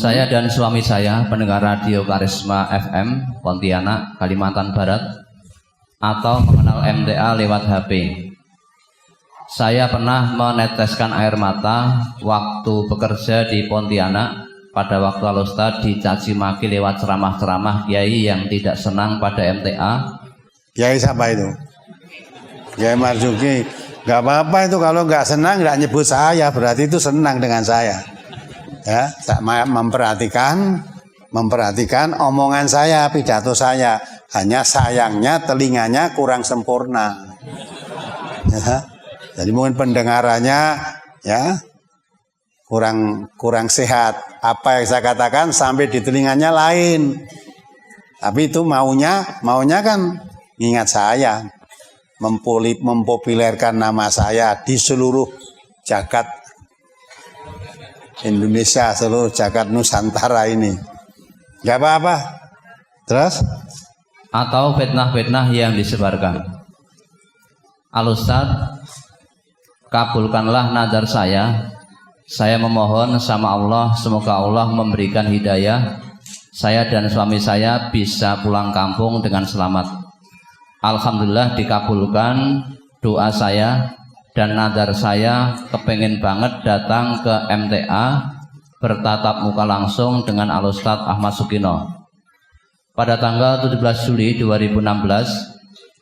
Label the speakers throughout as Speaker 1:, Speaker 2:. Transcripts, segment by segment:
Speaker 1: Saya dan suami saya pendengar radio Karisma FM Pontianak, Kalimantan Barat, atau mengenal MTA lewat HP. Saya pernah meneteskan air mata waktu bekerja di Pontianak pada waktu Al-Ustadz dicaci maki lewat ceramah-ceramah kiai yang tidak senang pada MTA.
Speaker 2: Kiai siapa itu? Kiai Marzuki. Gak apa-apa itu, kalau gak senang gak nyebut saya, berarti itu senang dengan saya. Ya, memperhatikan omongan saya, pidato saya. Hanya sayangnya telinganya kurang sempurna. Ya, jadi mungkin pendengarannya ya kurang sehat. Apa yang saya katakan sampai di telinganya lain. Tapi itu maunya kan ingat saya, mempopulerkan nama saya di seluruh jagat Indonesia, seluruh jagat Nusantara ini. Gak apa-apa. Terus?
Speaker 1: Atau fitnah-fitnah yang disebarkan. Al-Ustadz, kabulkanlah nazar saya. Saya memohon sama Allah, semoga Allah memberikan hidayah. Saya dan suami saya bisa pulang kampung dengan selamat. Alhamdulillah dikabulkan doa saya. Dan nazar saya kepengen banget datang ke MTA bertatap muka langsung dengan Al-Ustadz Ahmad Sukino. Pada tanggal 17 Juli 2016,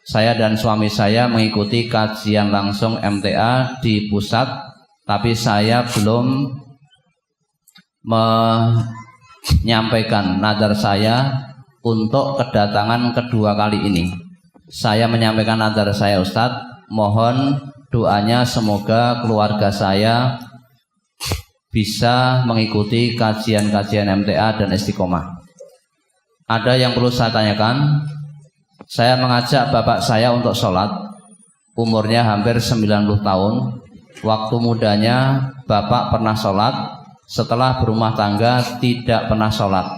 Speaker 1: saya dan suami saya mengikuti kajian langsung MTA di pusat, tapi saya belum menyampaikan nazar saya untuk kedatangan kedua kali ini. Saya menyampaikan nazar saya, Ustadz, mohon doanya semoga keluarga saya bisa mengikuti kajian-kajian MTA dan istiqomah. Ada yang perlu saya tanyakan. Saya mengajak bapak saya untuk sholat. Umurnya hampir 90 tahun. Waktu mudanya bapak pernah sholat. Setelah berumah tangga tidak pernah sholat.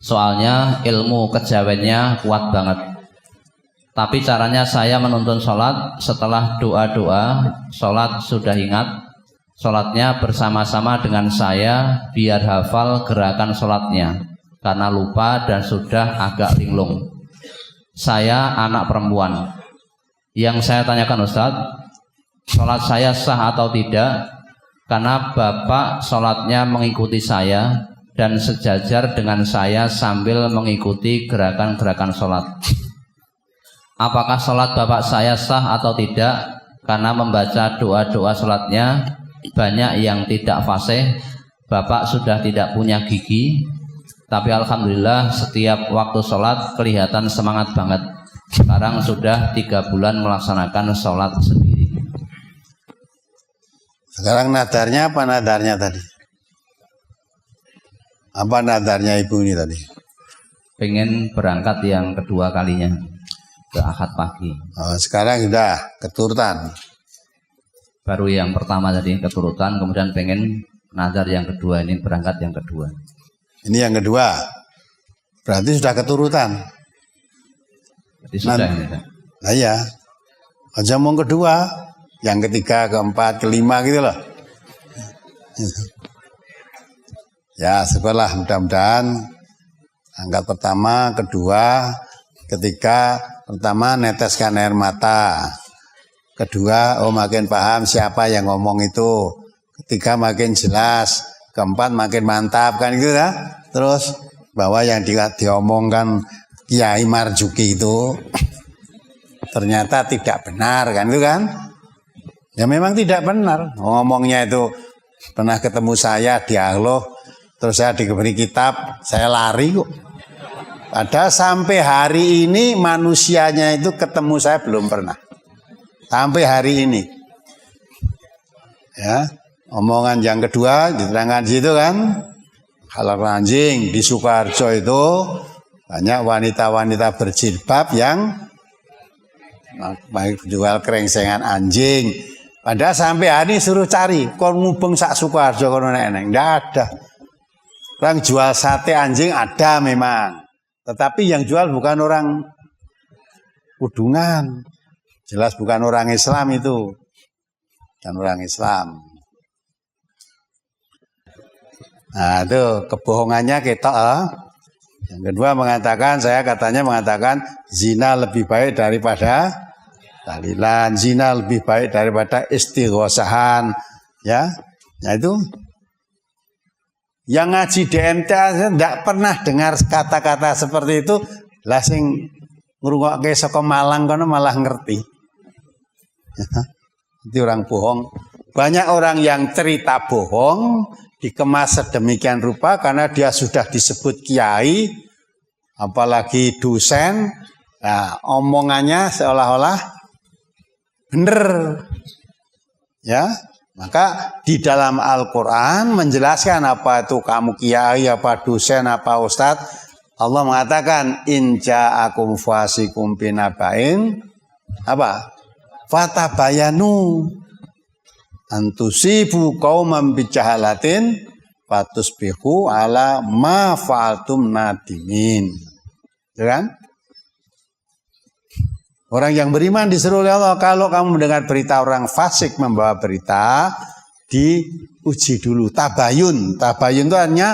Speaker 1: Soalnya ilmu kejawennya kuat banget. Tapi caranya saya menuntun sholat, setelah doa-doa, sholat sudah ingat, sholatnya bersama-sama dengan saya biar hafal gerakan sholatnya, karena lupa dan sudah agak linglung. Saya anak perempuan. Yang saya tanyakan, Ustadz, sholat saya sah atau tidak? Karena bapak sholatnya mengikuti saya dan sejajar dengan saya sambil mengikuti gerakan-gerakan sholat. Apakah sholat bapak saya sah atau tidak? Karena membaca doa-doa sholatnya banyak yang tidak fasih. Bapak sudah tidak punya gigi, tapi alhamdulillah setiap waktu sholat kelihatan semangat banget. Sekarang sudah 3 bulan melaksanakan sholat sendiri.
Speaker 2: Sekarang nadarnya apa nadarnya tadi? Apa nadarnya ibu ini tadi?
Speaker 1: Pengen berangkat yang kedua kalinya ke Ahad pagi.
Speaker 2: Oh, sekarang sudah keturutan.
Speaker 1: Baru yang pertama tadi keturutan, kemudian pengen nazar yang kedua, ini berangkat yang kedua. Ini
Speaker 2: yang kedua. Berarti sudah keturutan.
Speaker 1: Berarti sudah ini.
Speaker 2: Nah ya. Aja mau kedua, yang ketiga, keempat, kelima gitu loh. Ya, sekolah mudah-mudahan angkat pertama, kedua, ketiga, pertama neteskan air mata. Kedua, makin paham siapa yang ngomong itu. Ketiga, makin jelas. Keempat, makin mantap kan gitu ya. Terus bahwa yang diomongkan Kiai Marzuki itu ternyata tidak benar kan itu kan. Ya memang tidak benar. Ngomongnya itu pernah ketemu saya di Agloh, terus saya diberi kitab, saya lari kok. Padahal sampai hari ini manusianya itu ketemu saya belum pernah. Sampai hari ini. Ya, omongan yang kedua diterangkan di situ kan. Kalau anjing di Sukoharjo itu banyak wanita-wanita berjilbab yang jual kerengsengan anjing. Padahal sampai hari ini suruh cari, kon ngubeng sak Sukoharjo kono nek enggak ada. Orang jual sate anjing ada memang. Tetapi yang jual bukan orang Kudungan. Jelas bukan orang Islam itu. Bukan orang Islam. Nah, itu kebohongannya ketok. Yang kedua katanya mengatakan zina lebih baik daripada tahlilan, zina lebih baik daripada istighosahan, ya. Nah itu yang ngaji DMT tidak pernah dengar kata-kata seperti itu, lah sing ngrungokke saka Malang kono malah ngerti. Itu orang bohong. Banyak orang yang cerita bohong dikemas sedemikian rupa karena dia sudah disebut kiai, apalagi dosen. Nah, omongannya seolah-olah benar. Ya, maka di dalam Al-Quran menjelaskan apa itu kamu kiai, apa dosen, apa ustadz. Allah mengatakan in ja'akum fasikum binaba'in apa? Fatabayanu antusibu qauman bijahalatin fatusbihu ala ma fa'altum nadimin. Ya kan? Orang yang beriman disuruh oleh Allah, kalau kamu mendengar berita orang fasik membawa berita, diuji dulu. Tabayun. Tabayun itu artinya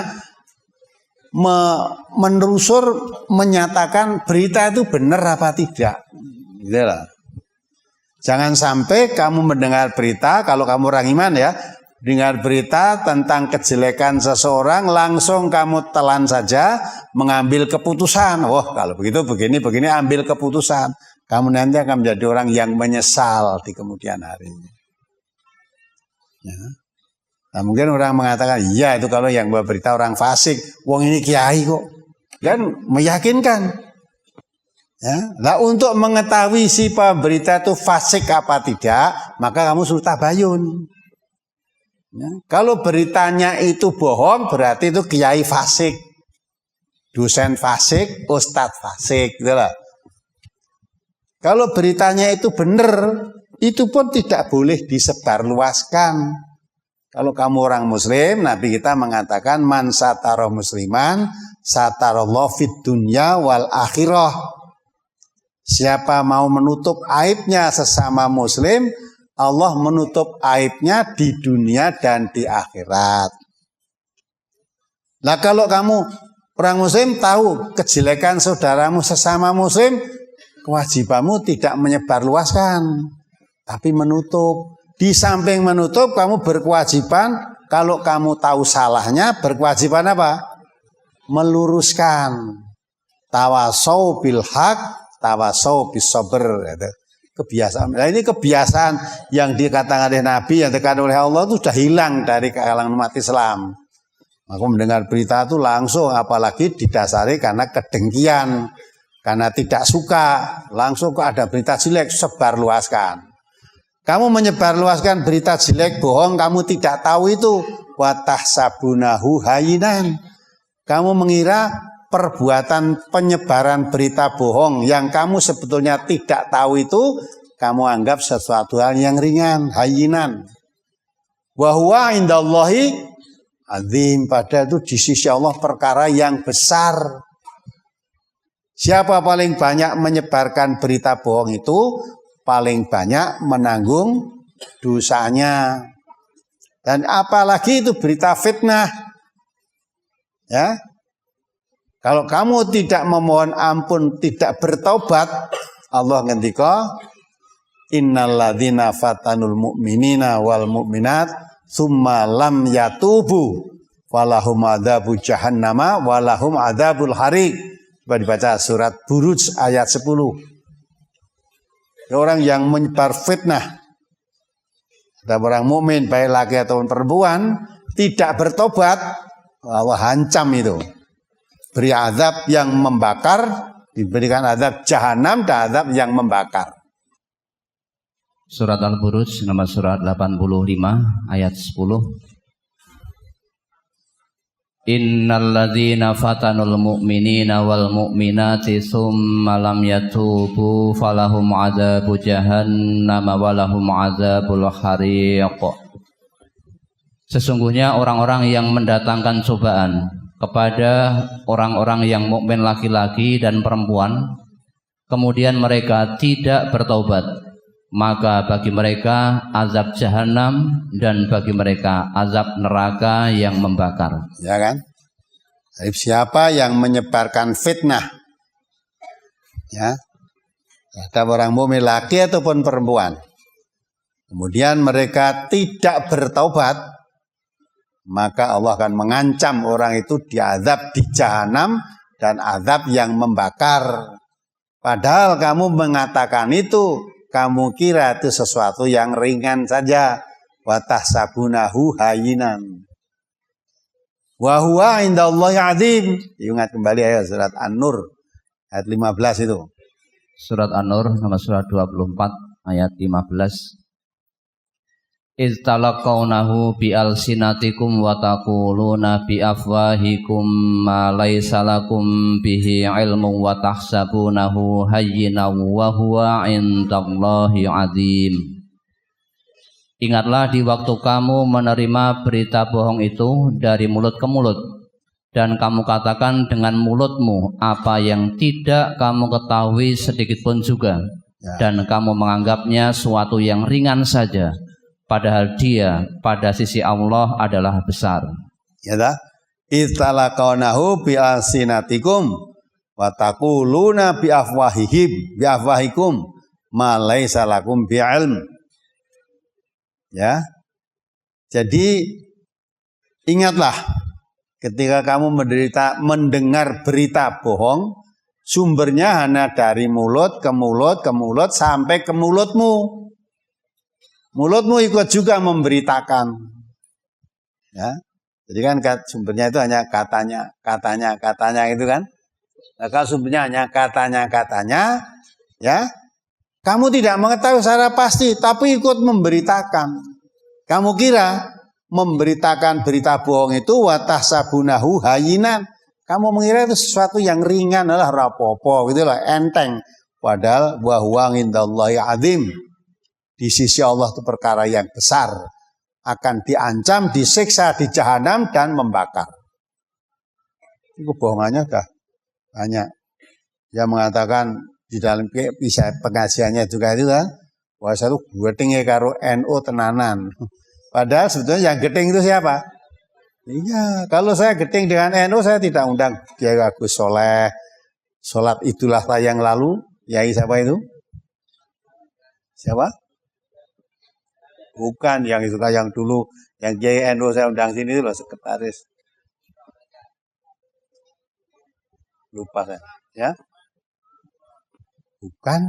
Speaker 2: menelusur, menyatakan berita itu benar apa tidak. Gitu lah. Jangan sampai kamu mendengar berita, kalau kamu orang iman ya, dengar berita tentang kejelekan seseorang, langsung kamu telan saja, mengambil keputusan. Oh, kalau begitu begini, ambil keputusan. Kamu nanti akan menjadi orang yang menyesal di kemudian hari. Ya. Nah, mungkin orang mengatakan, iya itu kalau yang bawa berita orang fasik, wong ini kiai kok. Dan meyakinkan. Ya, nah untuk mengetahui si pemberita itu fasik apa tidak, maka kamu suruh tabayun. Ya, kalau beritanya itu bohong, berarti itu kiai fasik, dosen fasik, ustadz fasik, gitu lah. Kalau beritanya itu benar, itu pun tidak boleh disebarluaskan. Kalau kamu orang muslim, Nabi kita mengatakan man satara musliman satarallahu fid dunya wal akhirah. Siapa mau menutup aibnya sesama muslim, Allah menutup aibnya di dunia dan di akhirat. Nah kalau kamu orang muslim tahu kejelekan saudaramu sesama muslim, kewajibanmu tidak menyebarluaskan, tapi menutup. Di samping menutup, kamu berkewajiban, kalau kamu tahu salahnya, berkewajiban apa? Meluruskan. Tawasau bil haq, tawasau bis sabr. Kebiasaan. Nah ini kebiasaan yang dikatakan oleh Nabi, yang dikatakan oleh Allah itu sudah hilang dari kalangan umat Islam. Aku mendengar berita itu langsung, apalagi didasari karena kedengkian, karena tidak suka, langsung kok ada berita jelek, sebarluaskan. Kamu menyebarluaskan berita jelek, bohong, kamu tidak tahu itu. Watahsabunahu hayinan. Kamu mengira perbuatan penyebaran berita bohong yang kamu sebetulnya tidak tahu itu, kamu anggap sesuatu hal yang ringan, hayinan. Wa huwa indallahi azim, padahal itu di sisi Allah perkara yang besar. Siapa paling banyak menyebarkan berita bohong itu, paling banyak menanggung dosanya. Dan apalagi itu berita fitnah. Ya. Kalau kamu tidak memohon ampun, tidak bertaubat, Allah ngendika, innalladzina fatanul mu'minina wal mu'minat tsumma lam yatubu walahum adzabu jahannama walahum adzabul hariq. Dibaca surat Buruj ayat 10. Orang yang menyebar fitnah, ada orang mukmin baik laki atau perempuan tidak bertobat, Allah hancam itu. Beri azab yang membakar, diberikan azab jahanam dan azab yang membakar.
Speaker 1: Surat Al-Buruj nomor surat 85 ayat 10. Innalladzina fatanul mu'minina wal mu'minati tsumma lam yatubu falahum adzabu jahannam walahum adzabul hariq. Sesungguhnya orang-orang yang mendatangkan cobaan kepada orang-orang yang mukmin laki-laki dan perempuan, kemudian mereka tidak bertaubat, maka bagi mereka azab jahanam dan bagi mereka azab neraka yang membakar.
Speaker 2: Ya kan? Jadi siapa yang menyebarkan fitnah, ya, terhadap orang mukmin laki ataupun perempuan, kemudian mereka tidak bertaubat, maka Allah akan mengancam orang itu diazab di jahanam dan azab yang membakar. Padahal kamu mengatakan itu, kamu kira itu sesuatu yang ringan saja. Wa tahsabunahu hayyinan wa huwa indallahi azim. Ingat kembali ayat surat An-Nur ayat 15 itu.
Speaker 1: Surat An-Nur nomor surat 24 ayat 15. Iz talaqawnahu bi alsinatikum wa taquluna bi afwahikum ma laysa lakum bihi ilmun wa tahsabunahu hayyinan wa huwa indallahi azim. Ingatlah di waktu kamu menerima berita bohong itu dari mulut ke mulut, dan kamu katakan dengan mulutmu apa yang tidak kamu ketahui sedikitpun juga, dan kamu menganggapnya suatu yang ringan saja, padahal dia pada sisi Allah adalah besar.
Speaker 2: Ya dah. Italaqawnahu bi alsinatikum wa taquluna bi afwahikum ma laysa lakum bi ilm. Ya. Jadi ingatlah ketika kamu mendengar berita bohong, sumbernya hanya dari mulut ke mulut ke mulut sampai ke mulutmu. Mulutmu ikut juga memberitakan. Ya. Jadi kan sumbernya itu hanya katanya itu kan. Nah, kalau sumbernya hanya katanya, ya, kamu tidak mengetahui secara pasti, tapi ikut memberitakan. Kamu kira memberitakan berita bohong itu wa tahsabunahu hayyinan. Kamu mengira itu sesuatu yang ringan, adalah rapopo, gitu loh, enteng. Padahal wa huwa indallahi azim. Di sisi Allah itu perkara yang besar, akan diancam, disiksa di jahanam dan membakar. Itu kebohongannya sudah banyak. Dia mengatakan di dalam bisa pengajiannya juga itu kan, wah saya tuh getingnya karo NU tenanan. Padahal sebetulnya yang geting itu siapa? Iya, kalau saya geting dengan NU saya tidak undang Kiai Agus Soleh. Sholat Idul Adha yang lalu, Kiai siapa itu? Siapa? Bukan yang itu yang dulu, yang Kiai NU saya undang sini itu loh, sekretaris. Lupa saya, ya? Bukan.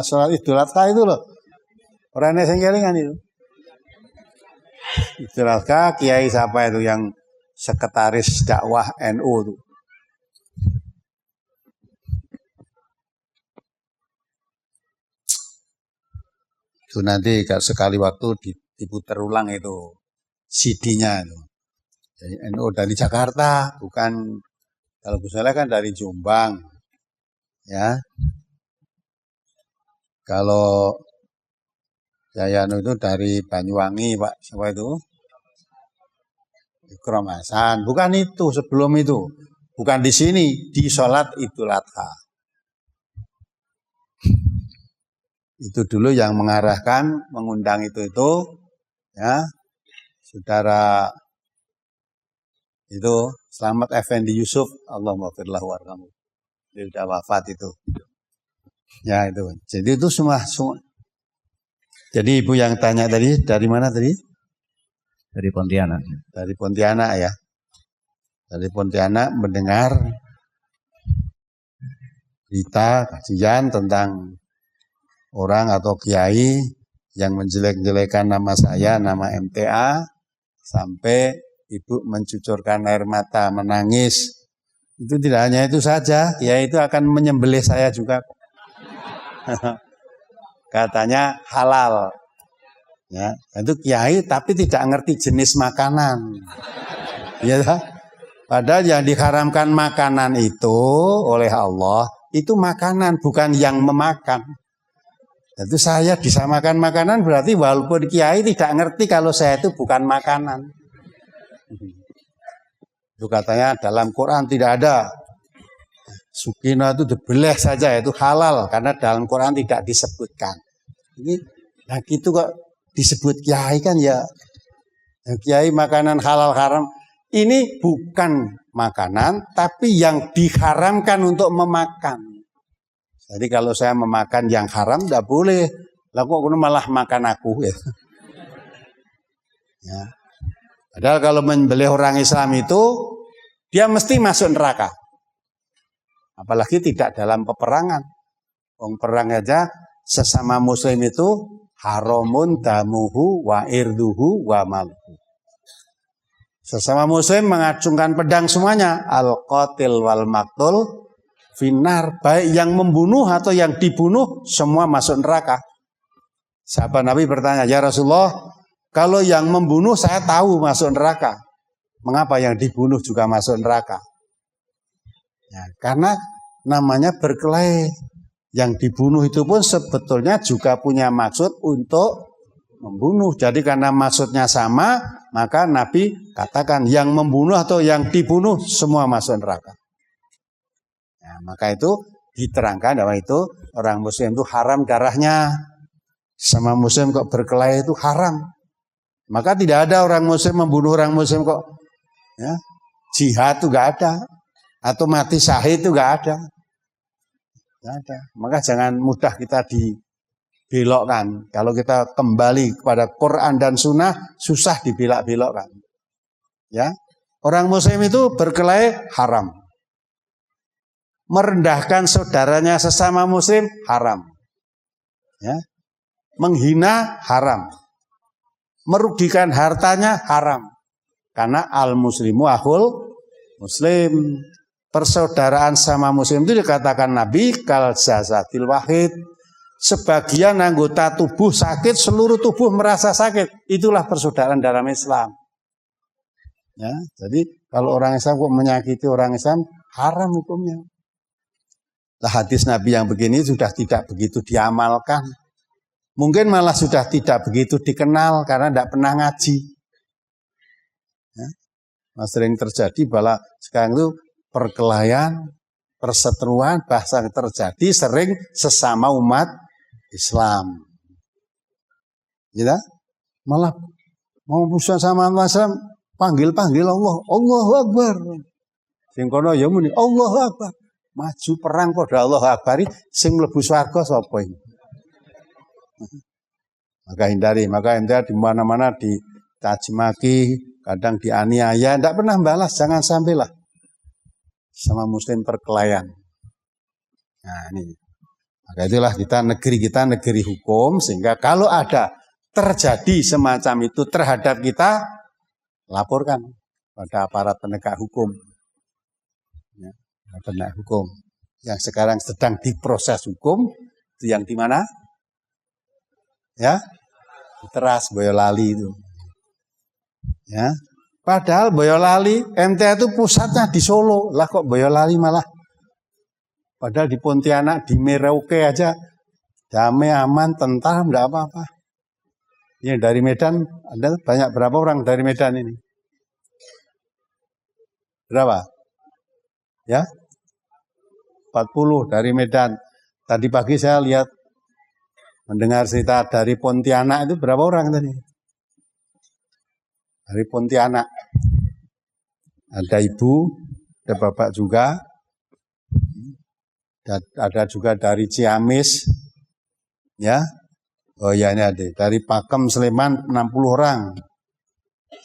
Speaker 2: Sholat Idul Adha itu loh. Orangnya yang kelingan itu. Idul Adha Kiai siapa itu yang sekretaris dakwah NU itu. Itu nanti sekali waktu diputar ulang itu CD-nya itu. Jadi NU dari Jakarta, bukan. Kalau Gus Soleh kan dari Jombang, ya. Kalau Yayano itu dari Banyuwangi, Pak. Siapa itu? Ikram Hasan. Bukan itu, sebelum itu. Bukan di sini, di sholat Idul Adha. Itu dulu yang mengarahkan, mengundang itu, ya. Saudara itu Selamat Effendi Yusuf, Allahumma firlahu warhamu. Dia sudah wafat itu. Ya itu. Jadi itu semua. Jadi ibu yang tanya tadi dari mana tadi?
Speaker 1: Dari Pontianak.
Speaker 2: Dari Pontianak ya. Dari Pontianak mendengar berita kajian tentang orang atau kiai yang menjelek-jelekan nama saya, nama MTA, sampai ibu mencucurkan air mata, menangis. Itu tidak hanya itu saja, ya itu akan menyembelih saya juga. Katanya halal. Ya, itu kiai tapi tidak ngerti jenis makanan. Ya, padahal yang diharamkan makanan itu oleh Allah, itu makanan bukan yang memakan. Itu saya disamakan makanan berarti walaupun kiai tidak ngerti kalau saya itu bukan makanan. Itu katanya dalam Quran tidak ada Sukino itu dibeleh saja, itu halal karena dalam Quran tidak disebutkan. Ini nah gitu kok disebut kiai kan ya kiai makanan halal haram. Ini bukan makanan tapi yang diharamkan untuk memakan. Jadi kalau saya memakan yang haram tidak boleh. Lah kok malah makan aku ya. Ya. Padahal kalau membelih orang Islam itu dia mesti masuk neraka. Apalagi tidak dalam peperangan. Wong perang aja sesama muslim itu haramun damuhu wa irduhu wa maluhu. Sesama muslim mengacungkan pedang semuanya. Al-qatil wal maktul finar. Baik yang membunuh atau yang dibunuh semua masuk neraka. Sahabat Nabi bertanya, ya Rasulullah, kalau yang membunuh saya tahu masuk neraka. Mengapa yang dibunuh juga masuk neraka? Ya, karena namanya berkelahi. Yang dibunuh itu pun sebetulnya juga punya maksud untuk membunuh. Jadi karena maksudnya sama, maka Nabi katakan yang membunuh atau yang dibunuh semua masuk neraka. Ya, maka itu diterangkan bahwa itu orang muslim itu haram darahnya. Sama muslim kok berkelahi itu haram. Maka tidak ada orang muslim membunuh orang muslim kok. Ya, jihad itu gak ada. Atau mati syahid itu gak ada. Gak ada. Maka jangan mudah kita dibelokkan. Kalau kita kembali kepada Quran dan Sunnah, susah dibelok-belokkan. Ya, orang muslim itu berkelahi haram. Merendahkan saudaranya sesama muslim haram. Ya, menghina haram. Merugikan hartanya haram. Karena al-muslimu akhul muslim. Persaudaraan sama muslim itu dikatakan Nabi kal jasadil wahid. Sebagian anggota tubuh sakit, seluruh tubuh merasa sakit. Itulah persaudaraan dalam Islam. Ya, jadi kalau orang Islam kok menyakiti orang Islam, haram hukumnya. Nah, hadis Nabi yang begini sudah tidak begitu diamalkan. Mungkin malah sudah tidak begitu dikenal karena tidak pernah ngaji. Ya, sering terjadi bahwa sekarang itu perkelahian, perseteruan, bahkan terjadi sering sesama umat Islam. Gitu? Malah mau musuh sama Islam, panggil-panggil Allah, Allahu Akbar. Sing kono ya muni Allahu Akbar. Maju perang pada Allahu Akbar, sing mlebu swarga sapa iki? Maka hindari di mana-mana dicaci maki, kadang dianiaya, tidak pernah balas, jangan sampailah sama muslim perkelahian. Nah ini, maka itulah negeri kita negeri hukum, sehingga kalau ada terjadi semacam itu terhadap kita, laporkan pada aparat penegak hukum. Ya, penegak hukum yang sekarang sedang diproses hukum, itu yang di mana? Ya, di Teras, Boyolali itu. Ya. Padahal Boyolali, MTA itu pusatnya di Solo. Lah kok Boyolali malah. Padahal di Pontianak, di Merauke aja damai, aman, tentram, enggak apa-apa. Ini dari Medan, ada banyak berapa orang dari Medan ini? Berapa? Ya? 40 dari Medan. Tadi pagi saya lihat, mendengar cerita dari Pontianak itu berapa orang tadi? Dari Pontianak. Ada ibu, ada bapak juga. Ada juga dari Ciamis. Ya. Oh ya ini ada. Dari Pakem Sleman 60 orang.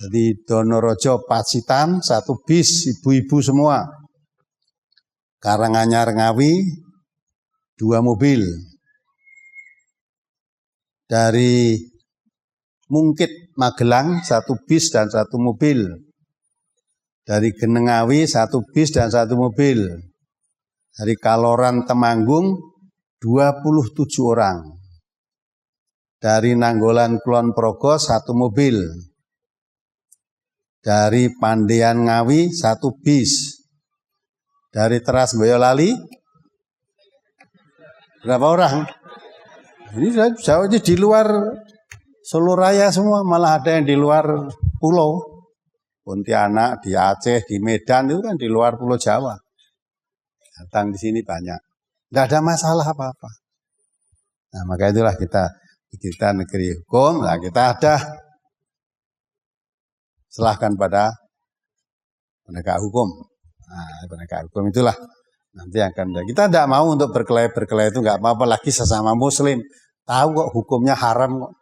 Speaker 2: Jadi Donorojo Pacitan 1 bis, ibu-ibu semua. Karanganyar Ngawi 2 mobil. Dari Mungkit Magelang 1 bis dan 1 mobil. Dari Genengawi 1 bis dan 1 mobil. Dari Kaloran Temanggung 27 orang. Dari Nanggolan Kulon Progo 1 mobil. Dari Pandean Ngawi 1 bis. Dari Teras Boyolali berapa orang? Ini jauh di luar Solo Raya semua, malah ada yang di luar pulau. Pontianak, di Aceh, di Medan itu kan di luar Pulau Jawa. datang di sini banyak. Tidak ada masalah apa-apa. Nah, maka itulah kita negeri hukum, nah kita ada serahkan pada penegak hukum. Nah, penegak hukum itulah nanti akan kita tidak mau untuk berkelahi itu nggak apa-apa, lagi sesama muslim. Tahu kok hukumnya haram kok.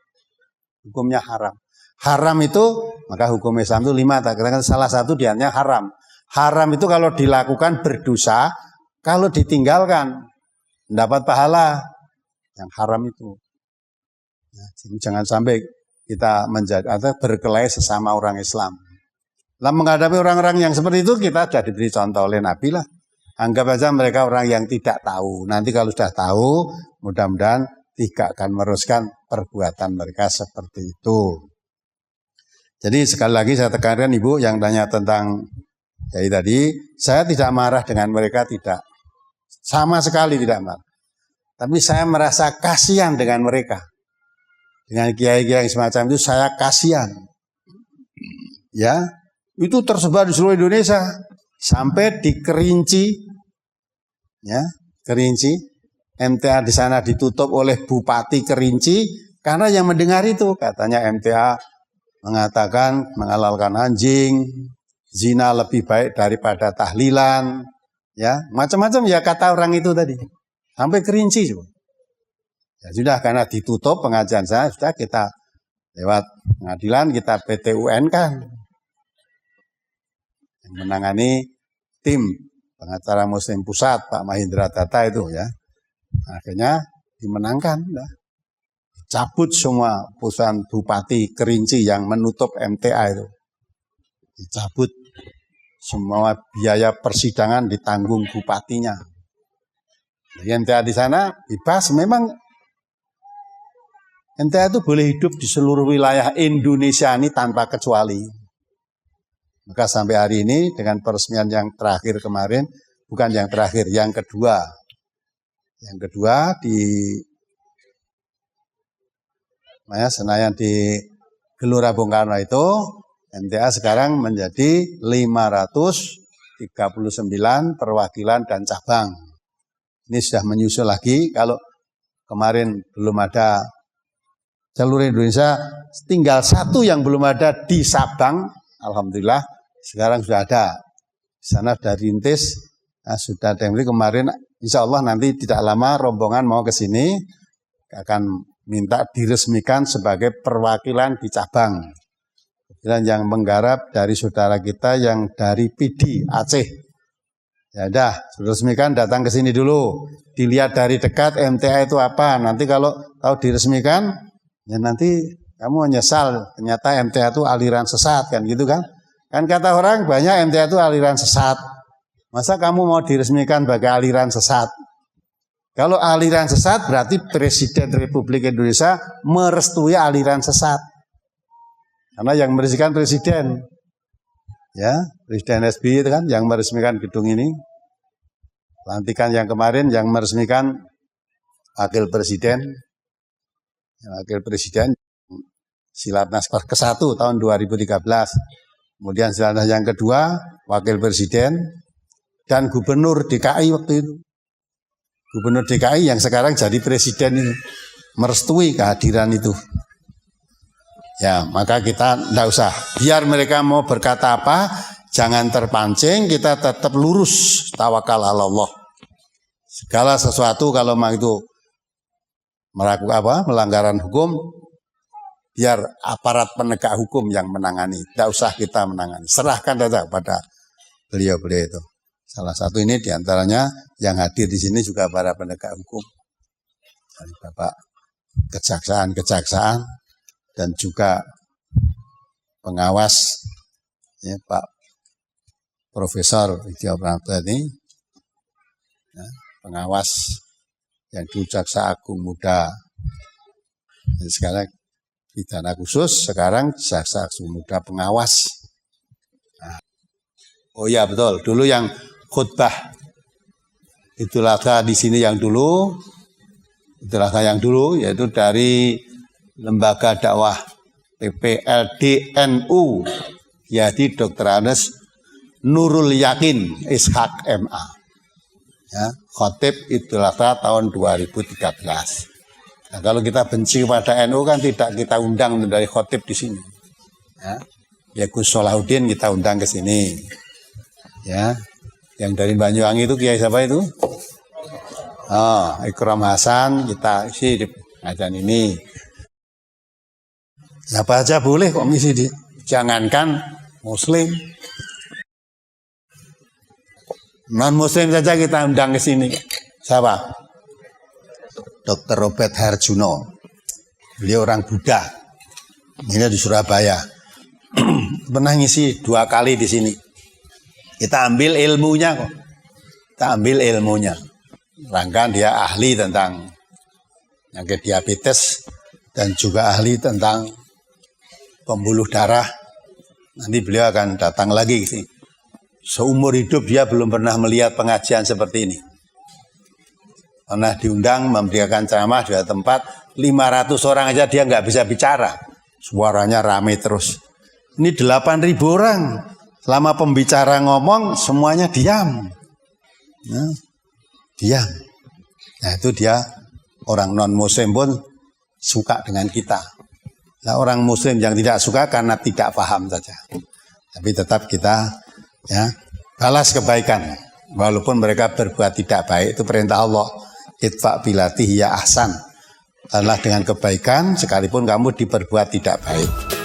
Speaker 2: Hukumnya haram. Haram itu, maka hukum Islam itu 5. Katakan salah satu diantaranya haram. Haram itu kalau dilakukan berdosa, kalau ditinggalkan mendapat pahala. Yang haram itu. Nah, jangan sampai kita berkelahi sesama orang Islam. Nah, menghadapi orang-orang yang seperti itu kita sudah diberi contoh oleh Nabi lah. Anggap aja mereka orang yang tidak tahu. Nanti kalau sudah tahu, mudah-mudahan tidak akan meneruskan perbuatan mereka seperti itu. Jadi sekali lagi saya tekankan Ibu yang tanya tentang tadi, saya tidak marah dengan mereka, tidak. Sama sekali tidak marah. Tapi saya merasa kasihan dengan mereka. Dengan kiai-kiai yang semacam itu saya kasihan. Ya, itu tersebar di seluruh Indonesia. Sampai di Kerinci, ya, Kerinci, MTA di sana ditutup oleh Bupati Kerinci karena yang mendengar itu katanya MTA mengatakan menghalalkan anjing, zina lebih baik daripada tahlilan, ya macam-macam ya kata orang itu tadi, sampai Kerinci juga. Ya sudah karena ditutup pengajian saya sudah kita lewat pengadilan kita PT UN kan. Menangani tim pengacara Muslim Pusat Pak Mahindra Data itu ya, akhirnya dimenangkan, cabut semua putusan Bupati Kerinci yang menutup MTA itu, dicabut semua biaya persidangan ditanggung bupatinya. Jadi MTA di sana bebas, memang MTA itu boleh hidup di seluruh wilayah Indonesia ini tanpa kecuali. Maka sampai hari ini dengan peresmian yang terakhir kemarin, bukan yang terakhir, yang kedua. Yang kedua di Senayan di Gelora Bung Karno itu, MTA sekarang menjadi 539 perwakilan dan cabang. Ini sudah menyusul lagi, kalau kemarin belum ada seluruh Indonesia, tinggal satu yang belum ada di Sabang, alhamdulillah. Sekarang sudah ada, di sana sudah rintis, sudah ada yang beli kemarin, insya Allah nanti tidak lama rombongan mau ke sini, akan minta diresmikan sebagai perwakilan di cabang. Dan yang menggarap dari saudara kita yang dari PD Aceh. Ya udah, diresmikan datang ke sini dulu, dilihat dari dekat MTA itu apa, nanti kalau tahu diresmikan, ya nanti kamu menyesal, ternyata MTA itu aliran sesat kan gitu kan. Kan kata orang banyak MTA itu aliran sesat. Masa kamu mau diresmikan sebagai aliran sesat? Kalau aliran sesat berarti Presiden Republik Indonesia merestui aliran sesat. Karena yang meresmikan Presiden. Ya, Presiden SBY itu kan yang meresmikan gedung ini. Pelantikan yang kemarin yang meresmikan Wakil Presiden. Wakil Presiden Silatnas ke-1 tahun 2013. Kemudian Silatnas yang kedua, Wakil Presiden dan Gubernur DKI waktu itu. Gubernur DKI yang sekarang jadi Presiden ini merestui kehadiran itu. Ya, maka kita tidak usah. Biar mereka mau berkata apa, jangan terpancing, kita tetap lurus, tawakal ala Allah. Segala sesuatu kalau memang itu melakukan melanggaran hukum, biar aparat penegak hukum yang menangani, tidak usah kita menangani, serahkan saja kepada beliau-beliau itu. Salah satu ini diantaranya yang hadir di sini juga para penegak hukum, dari Bapak kejaksaan dan juga pengawas, ya, Pak Profesor Widya Pranoto ini, ya, pengawas yang di Jaksa Agung Muda. Jadi sekarang pidana khusus, sekarang Jaksa Agung Muda pengawas. Nah, oh ya betul, dulu yang khutbah itulah di sini yang dulu, yaitu dari Lembaga Dakwah PPLDNU, yaitu Dr. Anes Nurul Yakin Ishak MA. Ya, khotib Idul Adha tahun 2013. Nah, kalau kita benci kepada NU kan tidak kita undang dari khotib di sini. Ya Gus Solahuddin kita undang ke sini. Ya, yang dari Banyuwangi itu Kiai siapa itu? Oh, Ikram Hasan kita isi di pengajian ini. Siapa aja boleh kok ngisi di. Jangankan Muslim. Non-Muslim saja kita undang ke sini. Siapa? Dr. Robert Harjuno. Beliau orang Buddha. Ini di Surabaya. Pernah ngisi 2 kali di sini. Kita ambil ilmunya kok. Kita ambil ilmunya. Rangkan dia ahli tentang penyakit diabetes dan juga ahli tentang pembuluh darah. Nanti beliau akan datang lagi ke sini. Seumur hidup dia belum pernah melihat pengajian seperti ini. Pernah diundang memberikan ceramah di tempat 500 orang aja dia nggak bisa bicara. Suaranya ramai terus. Ini 8.000 orang. Selama pembicara ngomong semuanya diam. Nah, diam. Nah itu dia orang non-muslim pun suka dengan kita. Nah, orang muslim yang tidak suka karena tidak paham saja. Tapi tetap kita balas kebaikan walaupun mereka berbuat tidak baik. Itu perintah Allah, idfa bilati hiya ahsan. Adalah dengan kebaikan sekalipun kamu diperbuat tidak baik.